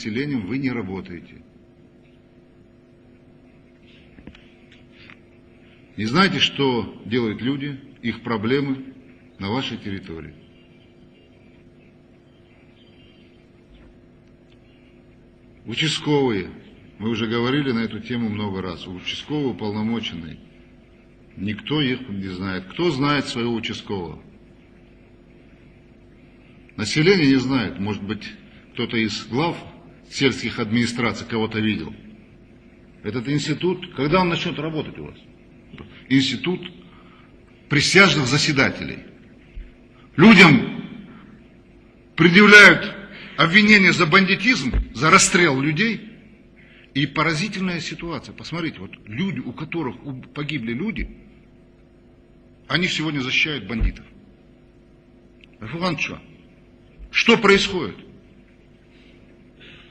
населением вы не работаете. Не знаете, что делают люди, их проблемы на вашей территории. Участковые, мы уже говорили на эту тему много раз, участковые уполномоченные, никто их не знает. Кто знает своего участкового? Население не знает, может быть, кто-то из глав сельских администраций кого-то видел. Этот институт, когда он начнет работать у вас? Институт присяжных заседателей. Людям предъявляют обвинения за бандитизм, за расстрел людей. И поразительная ситуация. Посмотрите, вот люди, у которых погибли люди, они сегодня защищают бандитов. Что происходит?